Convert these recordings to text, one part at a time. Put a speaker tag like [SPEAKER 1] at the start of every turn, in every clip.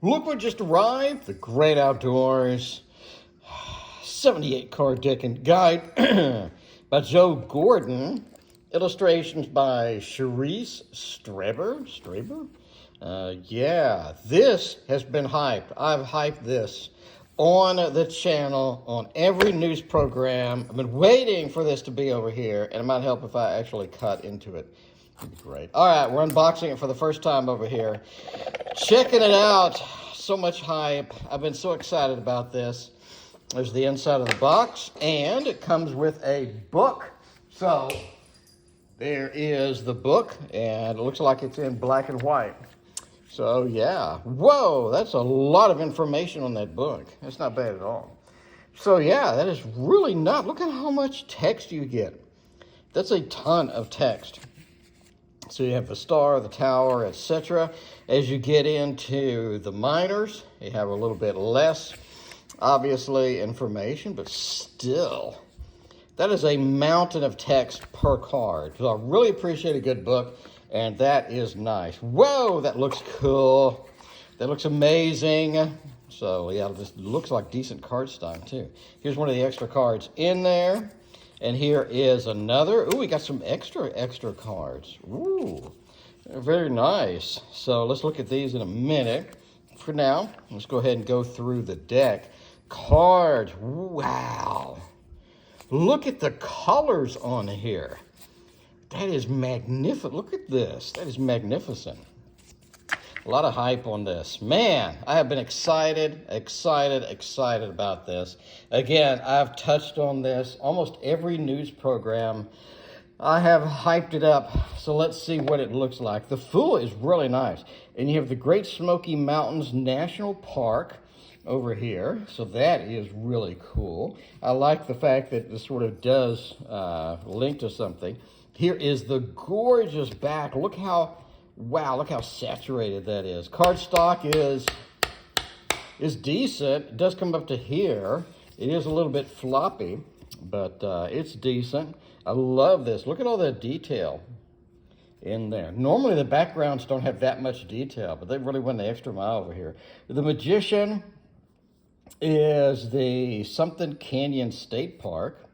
[SPEAKER 1] Look what just arrived, the great outdoors 78 card deck and guide by Joe Gordon. Illustrations by Charisse Straber. Yeah, this has been hyped. I've hyped this on the channel, on every news program. I've been waiting for this to be over here, and it might help if I actually cut into it. That'd be great. All right, we're unboxing it for the first time over here. Checking it out. So much hype. I've been so excited about this. There's the inside of the box, and it comes with a book. So there is the book, and it looks like it's in black and white. So yeah, whoa, that's a lot of information on that book. That's not bad at all. So yeah, that is really not. Look at how much text you get. That's a ton of text. So you have the star, the tower, etc. As you get into the minors, you have a little bit less, obviously, information, but still, that is a mountain of text per card. So I really appreciate a good book, and that is nice. Whoa, that looks cool. That looks amazing. So yeah, this looks like decent card stock too. Here's one of the extra cards in there. And here is another. Ooh, we got some extra cards. Ooh, very nice. So let's look at these in a minute. For now, let's go ahead and go through the deck. Cards, wow. Look at the colors on here. That is magnificent. Look at this. That is magnificent. A lot of hype on this. Man, I have been excited about this. Again, I've touched on this almost every news program. I have hyped it up, so let's see what it looks like. The Fool is really nice. And you have the Great Smoky Mountains National Park over here, so that is really cool. I like the fact that this sort of does link to something. Here is the gorgeous back. Look how saturated that is. Cardstock is decent. It does come up to here. It is a little bit floppy, but it's decent. I love this. Look at all that detail in there. Normally the backgrounds don't have that much detail, but they really went the extra mile over here. The Magician is the Something Canyon State Park.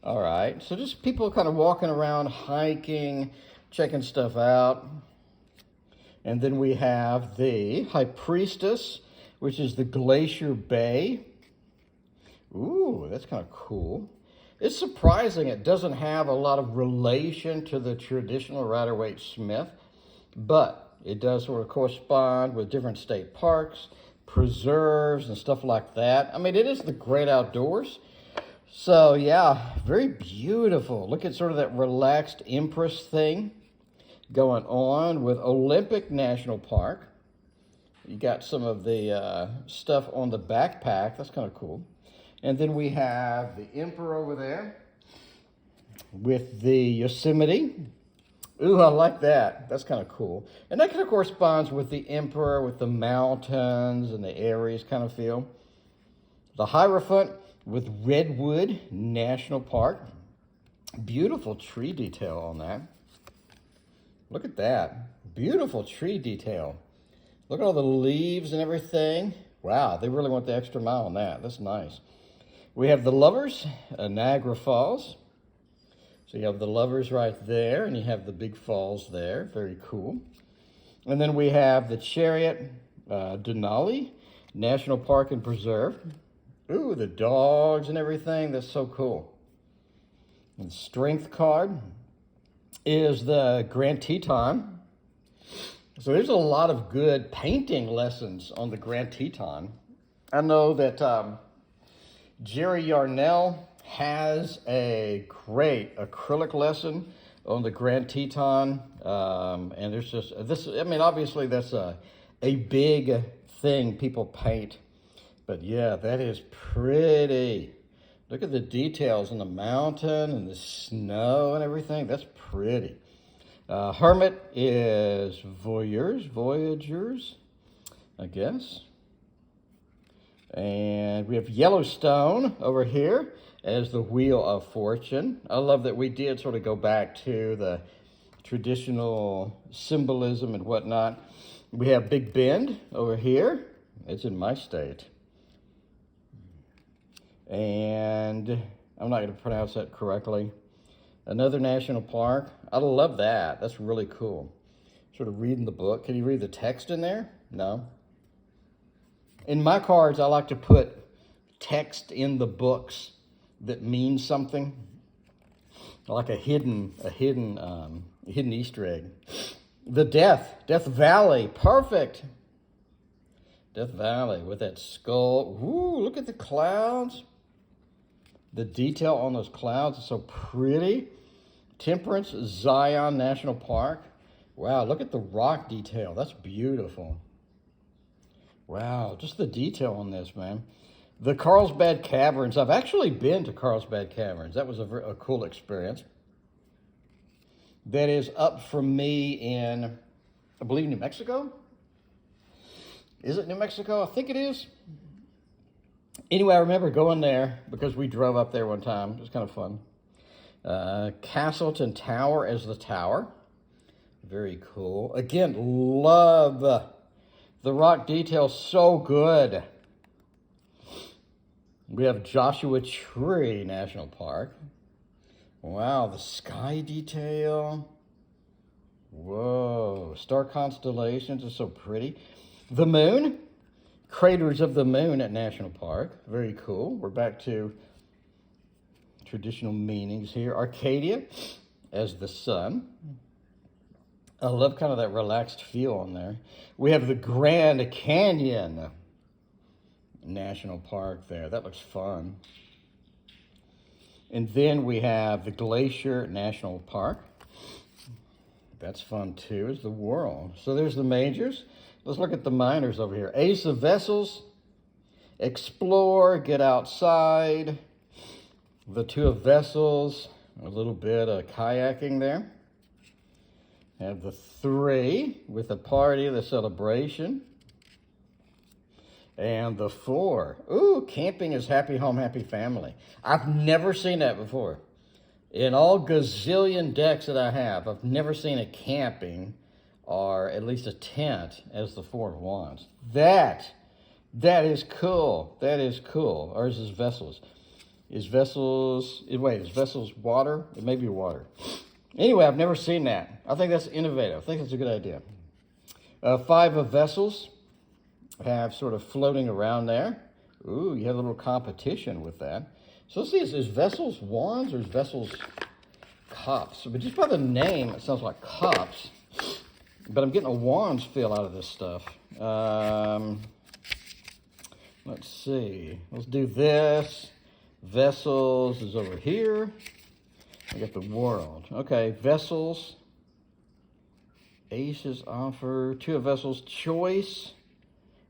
[SPEAKER 1] All right, so just people kind of walking around, hiking, checking stuff out. And then we have the High Priestess, which is the Glacier Bay. Ooh, that's kind of cool. It's surprising it doesn't have a lot of relation to the traditional Rider-Waite-Smith, but it does sort of correspond with different state parks, preserves, and stuff like that. I mean, it is the great outdoors. So yeah, very beautiful. Look at sort of that relaxed Empress thing going on with Olympic National Park. You got some of the stuff on the backpack. That's kind of cool. And then we have the Emperor over there with the Yosemite. Ooh, I like that. That's kind of cool. And that kind of corresponds with the Emperor, with the mountains and the Aries kind of feel. The Hierophant with Redwood National Park. Beautiful tree detail on that. Look at that. Beautiful tree detail. Look at all the leaves and everything. Wow, they really went the extra mile on that. That's nice. We have the Lovers, Niagara Falls. So you have the Lovers right there, and you have the big falls there. Very cool. And then we have the Chariot, Denali National Park and Preserve. Ooh, the dogs and everything. That's so cool. And the Strength card is the Grand Teton. So there's a lot of good painting lessons on the Grand Teton. I know that Jerry Yarnell has a great acrylic lesson on the Grand Teton. And there's just this, I mean, obviously that's a big thing people paint. But yeah, that is pretty. Look at the details on the mountain and the snow and everything. That's pretty. Hermit is Voyagers, I guess. And we have Yellowstone over here as the Wheel of Fortune. I love that we did sort of go back to the traditional symbolism and whatnot. We have Big Bend over here. It's in my state. And I'm not going to pronounce that correctly. Another national park. I love that. That's really cool. Sort of reading the book. Can you read the text in there? No. In my cards, I like to put text in the books that means something, like a hidden Easter egg. The Death Valley, perfect. Death Valley with that skull. Ooh, look at the clouds. The detail on those clouds is so pretty. Temperance Zion National Park. Wow, look at the rock detail. That's beautiful. Wow, just the detail on this, man. The Carlsbad Caverns. I've actually been to Carlsbad Caverns. That was a cool experience. That is up from me in, I believe, New Mexico. Is it New Mexico? I think it is. Anyway, I remember going there because we drove up there one time. It was kind of fun. Castleton Tower as the tower. Very cool. Again, love the rock detail, so good. We have Joshua Tree National Park. Wow, the sky detail. Whoa, star constellations are so pretty. The moon, craters of the moon at National Park. Very cool. We're back to traditional meanings here. Arcadia as the sun. I love kind of that relaxed feel on there. We have the Grand Canyon National Park there. That looks fun. And then we have the Glacier National Park. That's fun too, is the world. So there's the majors. Let's look at the minors over here. Ace of Vessels, Explore, Get Outside. The Two of Vessels, a little bit of kayaking there. Have the Three with the party, the celebration. And the Four. Ooh, camping is happy home, happy family. I've never seen that before. In all gazillion decks that I have, I've never seen a camping or at least a tent as the Four of Wands. That is cool. That is cool. Or is this Vessels? Is Vessels water? It may be water. Anyway, I've never seen that. I think that's innovative. I think that's a good idea. Five of Vessels have sort of floating around there. Ooh, you have a little competition with that. So let's see, is Vessels Wands or is Vessels Cups? But just by the name, it sounds like cups. But I'm getting a Wands feel out of this stuff. Let's see. Let's do this. Vessels is over here. I got the World. Okay, Vessels. Aces offer. Two of Vessels. Choice.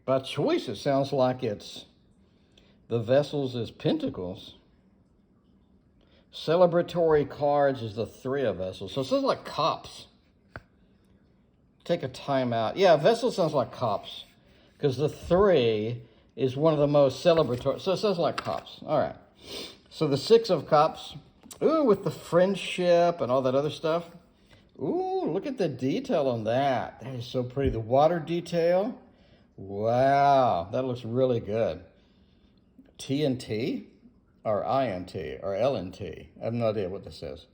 [SPEAKER 1] By choice, it sounds like it's the Vessels is Pentacles. Celebratory cards is the Three of Vessels. So it sounds like Cups. Take a time out. Yeah, Vessel sounds like Cups. Because the Three is one of the most celebratory. So it sounds like Cups. All right. So the Six of Cups. Ooh, with the friendship and all that other stuff. Ooh, look at the detail on that. That is so pretty. The water detail. Wow, that looks really good. TNT or INT or LNT. I have no idea what this is.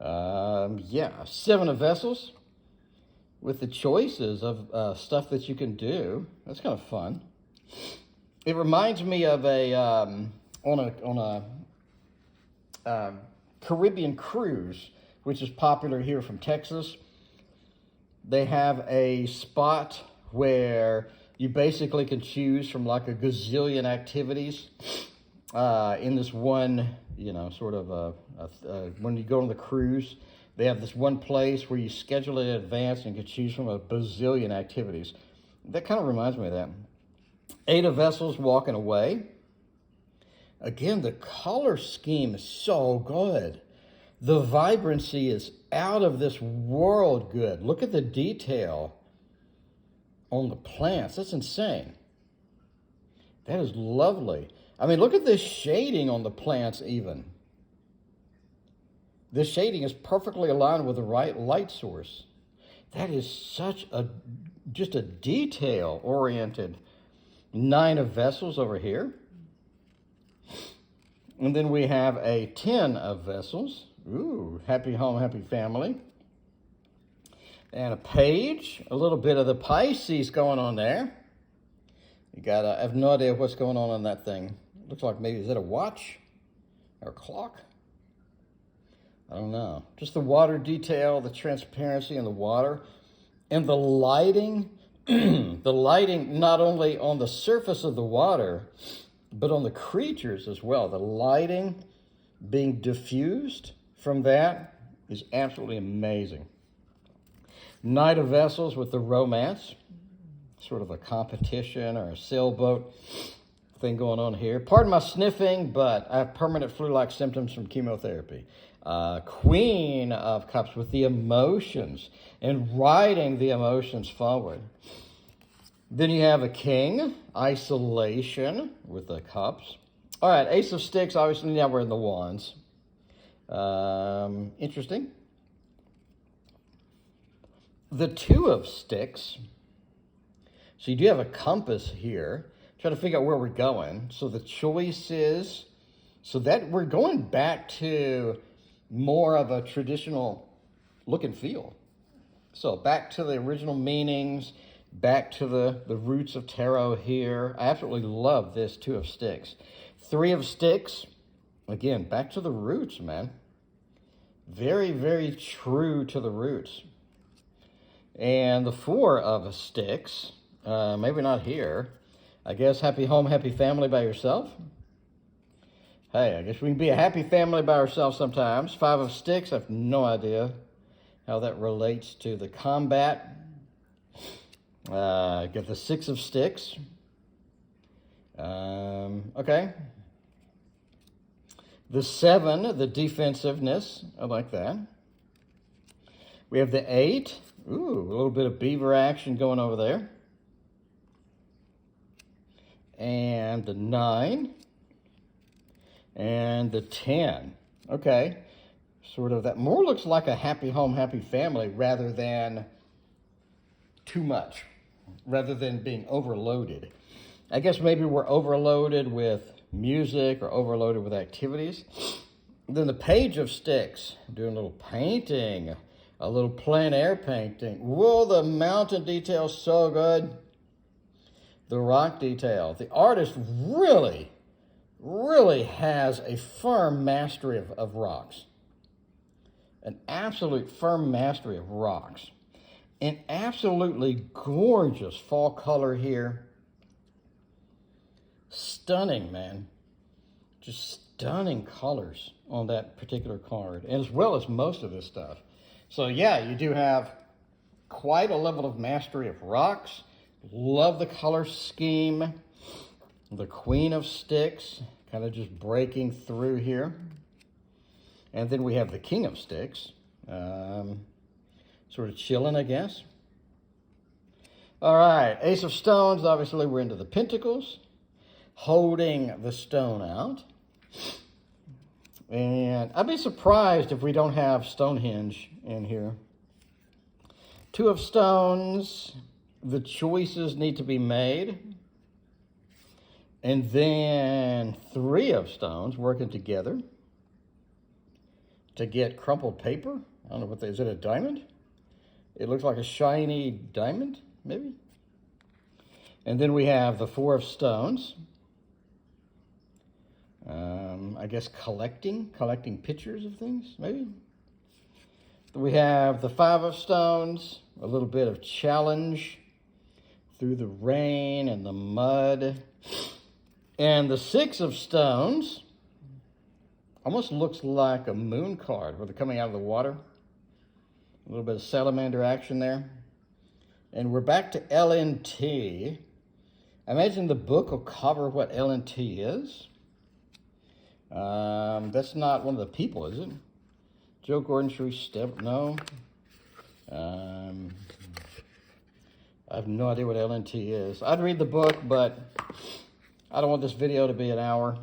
[SPEAKER 1] Yeah, Seven of Vessels with the choices of stuff that you can do. That's kind of fun. It reminds me of a on a Caribbean cruise, which is popular here from Texas. They have a spot where you basically can choose from like a gazillion activities in this one, sort of when you go on the cruise, they have this one place where you schedule it in advance and you can choose from a bazillion activities. That kind of reminds me of that. Eight of Vessels, Walking Away. Again, the color scheme is so good. The vibrancy is out of this world good. Look at the detail on the plants. That's insane. That is lovely. I mean, look at this shading on the plants even. This shading is perfectly aligned with the right light source. That is just a detail-oriented 9 of vessels over here. And then we have a 10 of vessels. Ooh, happy home, happy family. And a page, a little bit of the Pisces going on there. You got, I have no idea what's going on that thing. Looks like maybe, is that a watch or a clock? I don't know. Just the water detail, the transparency in the water, and the lighting. The lighting not only on the surface of the water, but on the creatures as well. The lighting being diffused from that is absolutely amazing. Knight of Vessels with the romance, sort of a competition or a sailboat thing going on here. Pardon my sniffing, but I have permanent flu-like symptoms from chemotherapy. Queen of Cups with the emotions and riding the emotions forward. Then you have a King, isolation with the Cups. All right, Ace of Sticks, obviously now we're in the Wands. Interesting. The 2 of Sticks. So you do have a compass here. Trying to figure out where we're going. So the choice is, so that we're going back to more of a traditional look and feel. So back to the original meanings, back to the roots of tarot here. I absolutely love this 2 of Sticks. 3 of Sticks, again, back to the roots, man. Very, very true to the roots. And the 4 of Sticks, maybe not here. I guess happy home, happy family by yourself. Hey, I guess we can be a happy family by ourselves sometimes. 5 of Sticks, I have no idea how that relates to the combat. Got the 6 of Sticks. Okay. The 7, the defensiveness. I like that. We have the 8. Ooh, a little bit of beaver action going over there. And the 9. And the 10. Okay. Sort of that more looks like a happy home, happy family rather than too much, rather than being overloaded. I guess maybe we're overloaded with music or overloaded with activities. Then the Page of Sticks, doing a little painting, a little plein air painting. Whoa, the mountain detail so good. The rock detail. The artist really has a firm mastery of rocks. An absolute firm mastery of rocks. An absolutely gorgeous fall color here. Stunning, man. Just stunning colors on that particular card, as well as most of this stuff. So yeah, you do have quite a level of mastery of rocks. Love the color scheme. The Queen of Sticks, kind of just breaking through here. And then we have the King of Sticks. Sort of chilling, I guess. All right, Ace of Stones, obviously we're into the Pentacles. Holding the stone out. And I'd be surprised if we don't have Stonehenge in here. 2 of Stones, the choices need to be made. And then 3 of Stones working together to get crumpled paper. I don't know what that is. It a diamond? It looks like a shiny diamond, maybe. And then we have the 4 of Stones. I guess collecting pictures of things, maybe. We have the 5 of Stones, a little bit of challenge through the rain and the mud. And the 6 of Stones almost looks like a moon card where they're coming out of the water. A little bit of salamander action there. And we're back to LNT. I imagine the book will cover what LNT is. That's not one of the people, is it? Joe Gordon, Sharice Step, no. I have no idea what LNT is. I'd read the book, but I don't want this video to be an hour.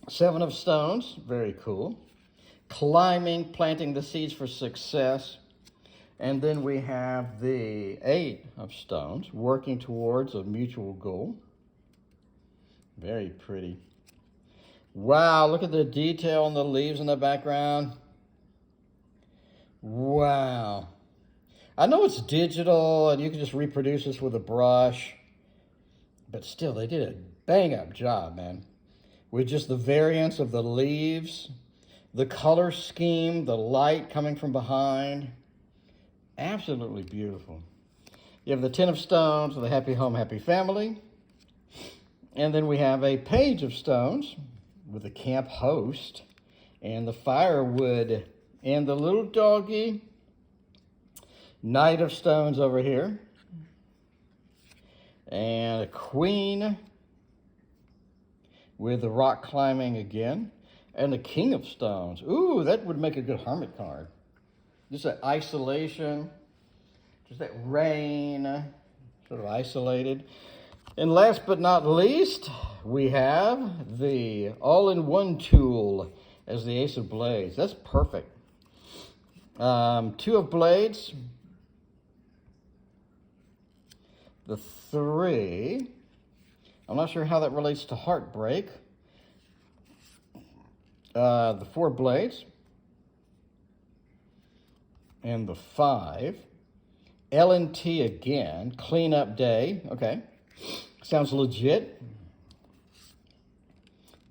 [SPEAKER 1] 7 of Stones, very cool. Climbing, planting the seeds for success. And then we have the 8 of stones working towards a mutual goal. Very pretty. Wow, look at the detail on the leaves in the background. Wow. I know it's digital and you can just reproduce this with a brush, but still, they did a bang-up job, man. With just the variance of the leaves, the color scheme, the light coming from behind. Absolutely beautiful. You have the 10 of stones with a happy home, happy family. And then we have a page of stones with the camp host and the firewood and the little doggy. Knight of stones over here. And a queen with the rock climbing again. And the king of stones. Ooh, that would make a good hermit card. Just that isolation, just that rain, sort of isolated. And last but not least, we have the all-in-one tool as the Ace of Blades. That's perfect. 2 of Blades. The 3. I'm not sure how that relates to heartbreak. The 4 Blades. And the 5. L&T again. Cleanup day. Okay. Sounds legit.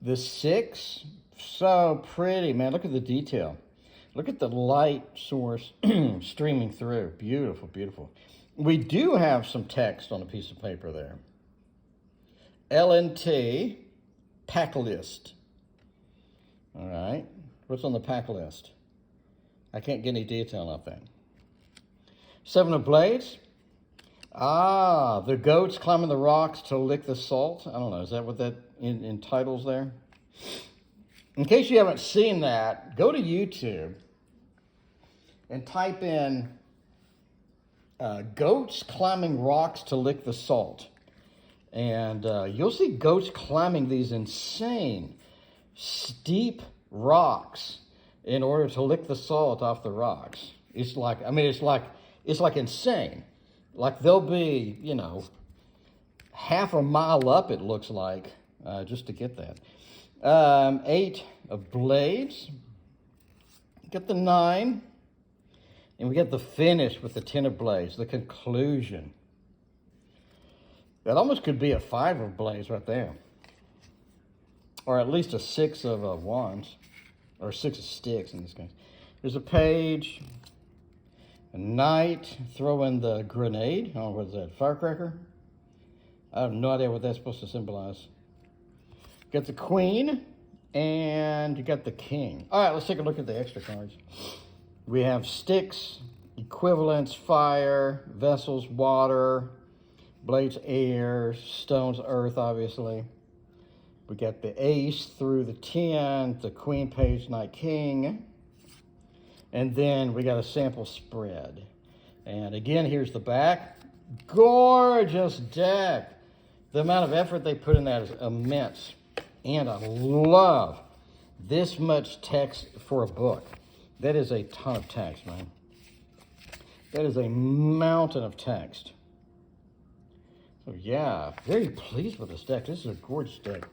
[SPEAKER 1] The 6. So pretty, man. Look at the detail. Look at the light source streaming through. Beautiful, beautiful. We do have some text on a piece of paper there. L&T pack list. All right. What's on the pack list? I can't get any detail off that. 7 of Blades. Ah, the goats climbing the rocks to lick the salt. I don't know. Is that what that entitles there? In case you haven't seen that, go to YouTube and type in goats climbing rocks to lick the salt. And you'll see goats climbing these insane, steep rocks in order to lick the salt off the rocks. It's like, I mean, it's like insane. Like they'll be, you know, half a mile up, it looks like, just to get that. 8 of Blades. Get the 9. And we get the finish with the 10 of Blades, the conclusion. That almost could be a 5 of Blades right there. Or at least a 6 of wands. Or 6 of sticks in this case. There's a page. A knight throwing the grenade. Oh, what is that? Firecracker? I have no idea what that's supposed to symbolize. You got the queen. And you got the king. All right, let's take a look at the extra cards. We have sticks, equivalents, fire, vessels, water, blades, air, stones, earth, obviously. We got the ace through the 10, the queen, page, knight, king. And then we got a sample spread. And again, here's the back. Gorgeous deck. The amount of effort they put in that is immense. And I love this much text for a book. That is a ton of text, man. That is a mountain of text. So yeah, very pleased with this deck. This is a gorgeous deck.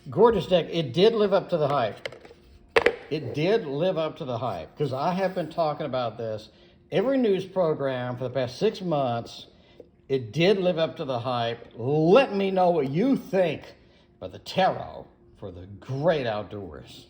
[SPEAKER 1] Gorgeous deck. It did live up to the hype. It did live up to the hype. Because I have been talking about this every news program for the past 6 months. It did live up to the hype. Let me know what you think about the tarot for the great outdoors.